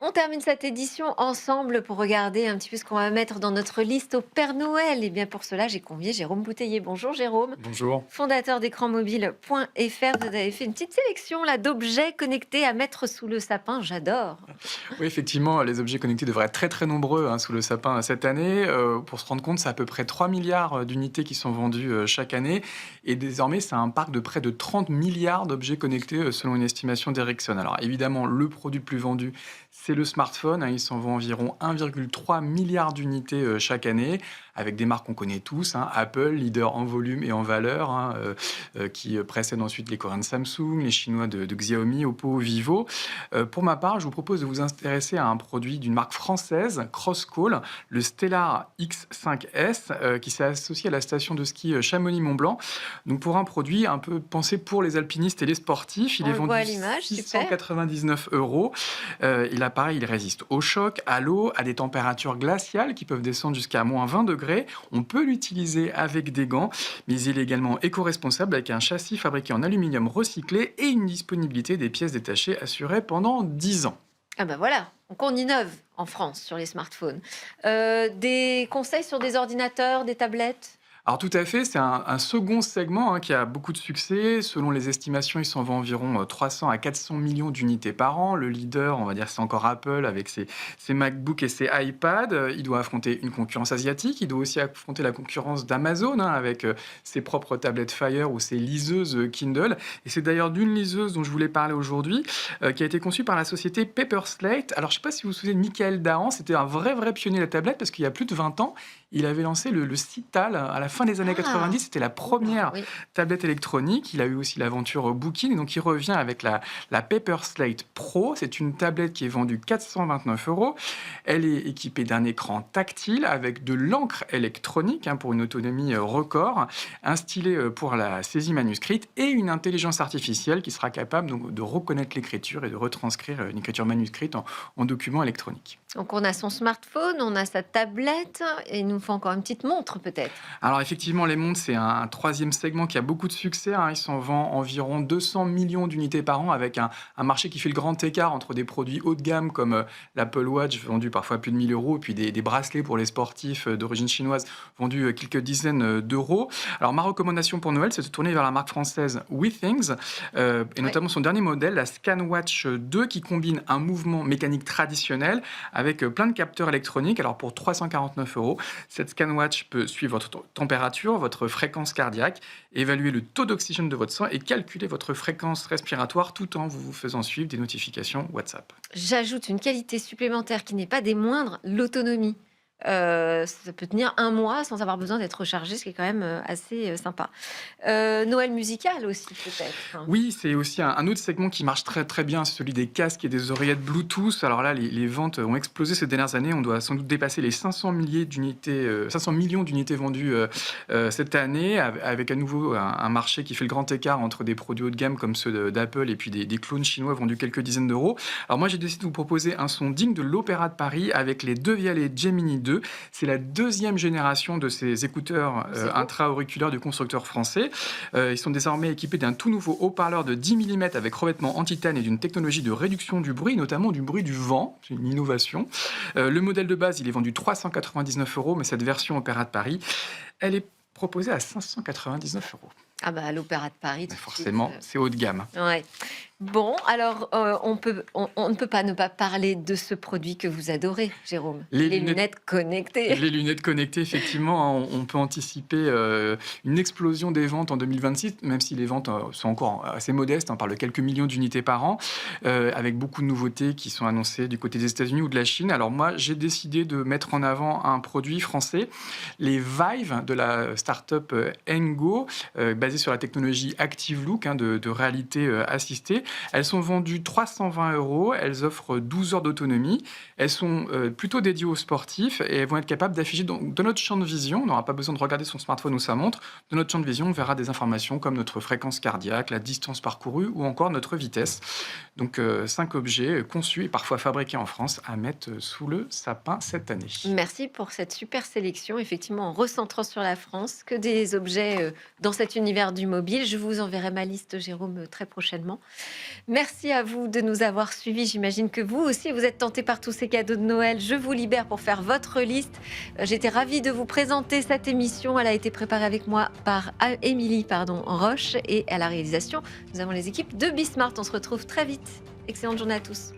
On termine cette édition ensemble pour regarder un petit peu ce qu'on va mettre dans notre liste au Père Noël. Et bien pour cela, j'ai convié Jérôme Bouteiller. Bonjour Jérôme, Bonjour. fondateur d'écranmobile.fr. Vous avez fait une petite sélection là d'objets connectés à mettre sous le sapin. J'adore. Oui, effectivement, les objets connectés devraient être très très nombreux sous le sapin cette année. Pour se rendre compte, c'est à peu près 3 milliards d'unités qui sont vendues chaque année. Et désormais, c'est un parc de près de 30 milliards d'objets connectés selon une estimation d'Ericsson. Alors évidemment, le produit le plus vendu, c'est le smartphone. Il s'en vend environ 1,3 milliard d'unités chaque année, avec des marques qu'on connaît tous. Apple, leader en volume et en valeur, qui précède ensuite les Coréens de Samsung, les Chinois de Xiaomi, Oppo, Vivo. Pour ma part, je vous propose de vous intéresser à un produit d'une marque française, Crosscall, le Stellar X5S, qui s'est associé à la station de ski Chamonix-Mont-Blanc. Donc pour un produit un peu pensé pour les alpinistes et les sportifs, il On est le voit vendu à l'image, super. 699 euros. Il résiste au choc, à l'eau, à des températures glaciales qui peuvent descendre jusqu'à moins 20 degrés. On peut l'utiliser avec des gants, mais il est également éco-responsable avec un châssis fabriqué en aluminium recyclé et une disponibilité des pièces détachées assurée pendant 10 ans. Ah ben voilà, donc on innove en France sur les smartphones. Des conseils sur des ordinateurs, des tablettes? Alors tout à fait, c'est un second segment qui a beaucoup de succès. Selon les estimations, il s'en vend environ 300 à 400 millions d'unités par an. Le leader, on va dire, c'est encore Apple avec ses MacBooks et ses iPads. Il doit affronter une concurrence asiatique. Il doit aussi affronter la concurrence d'Amazon avec ses propres tablettes Fire ou ses liseuses Kindle. Et c'est d'ailleurs d'une liseuse dont je voulais parler aujourd'hui, qui a été conçue par la société Paperslate. Alors je ne sais pas si vous vous souvenez de Michael Dahan, c'était un vrai pionnier de la tablette parce qu'il y a plus de 20 ans, il avait lancé le Cital à la fin des années Ah, 90. C'était la oula, première oui. tablette électronique. Il a eu aussi l'aventure Bookin. Et donc, il revient avec la Paperslate Pro. C'est une tablette qui est vendue 429 euros. Elle est équipée d'un écran tactile avec de l'encre électronique pour une autonomie record, un stylet pour la saisie manuscrite et une intelligence artificielle qui sera capable donc, de reconnaître l'écriture et de retranscrire une écriture manuscrite en document électronique. Donc on a son smartphone, on a sa tablette, et il nous faut encore une petite montre peut-être. Alors effectivement, les montres, c'est un troisième segment qui a beaucoup de succès. Il s'en vend environ 200 millions d'unités par an, avec un marché qui fait le grand écart entre des produits haut de gamme comme l'Apple Watch, vendu parfois plus de 1000 euros, et puis des bracelets pour les sportifs d'origine chinoise, vendus quelques dizaines d'euros. Alors ma recommandation pour Noël, c'est de se tourner vers la marque française WeThings, et Ouais. notamment son dernier modèle, la ScanWatch 2, qui combine un mouvement mécanique traditionnel avec plein de capteurs électroniques. Alors pour 349 euros, cette ScanWatch peut suivre votre température, votre fréquence cardiaque, évaluer le taux d'oxygène de votre sang et calculer votre fréquence respiratoire tout en vous faisant suivre des notifications WhatsApp. J'ajoute une qualité supplémentaire qui n'est pas des moindres, l'autonomie. Ça peut tenir un mois sans avoir besoin d'être rechargé, ce qui est quand même assez sympa. Noël musical aussi peut-être. Oui, c'est aussi un autre segment qui marche très bien, c'est celui des casques et des oreillettes Bluetooth. Alors là, les ventes ont explosé ces dernières années. On doit sans doute dépasser les 500 millions d'unités vendues cette année, avec à nouveau un marché qui fait le grand écart entre des produits haut de gamme comme ceux d'Apple et puis des clones chinois vendus quelques dizaines d'euros. Alors moi, j'ai décidé de vous proposer un son digne de l'Opéra de Paris avec les Devialet Gemini 2. C'est la deuxième génération de ces écouteurs C'est beau. intra-auriculaires du constructeur français. Ils sont désormais équipés d'un tout nouveau haut-parleur de 10 mm avec revêtement en titane et d'une technologie de réduction du bruit, notamment du bruit du vent. C'est une innovation. Le modèle de base, il est vendu 399 euros, mais cette version Opéra de Paris, elle est proposée à 599 euros. Ah bah l'Opéra de Paris Mais tout de suite. forcément, c'est haut de gamme. Ouais. Bon, alors on ne peut pas ne pas parler de ce produit que vous adorez, Jérôme. Les Les lunettes lunettes connectées. Les lunettes connectées, effectivement, on peut anticiper une explosion des ventes en 2026, même si les ventes sont encore assez modestes, on parle de quelques millions d'unités par an, avec beaucoup de nouveautés qui sont annoncées du côté des États-Unis ou de la Chine. Alors moi, j'ai décidé de mettre en avant un produit français, les Vive de la start-up Engo, basée sur la technologie Active Look de réalité assistée. Elles sont vendues 320 euros, elles offrent 12 heures d'autonomie, elles sont plutôt dédiées aux sportifs et elles vont être capables d'afficher dans notre champ de vision, on n'aura pas besoin de regarder son smartphone ou sa montre, dans notre champ de vision on verra des informations comme notre fréquence cardiaque, la distance parcourue ou encore notre vitesse. Donc 5 objets conçus et parfois fabriqués en France à mettre sous le sapin cette année. Merci pour cette super sélection, effectivement en recentrant sur la France, que des objets dans cet univers du mobile. Je vous enverrai ma liste, Jérôme, très prochainement. Merci à vous de nous avoir suivis. J'imagine que vous aussi, vous êtes tentés par tous ces cadeaux de Noël. Je vous libère pour faire votre liste. J'étais ravie de vous présenter cette émission. Elle a été préparée avec moi par Émilie Roche et à la réalisation, nous avons les équipes de Bismart. On se retrouve très vite. Excellente journée à tous.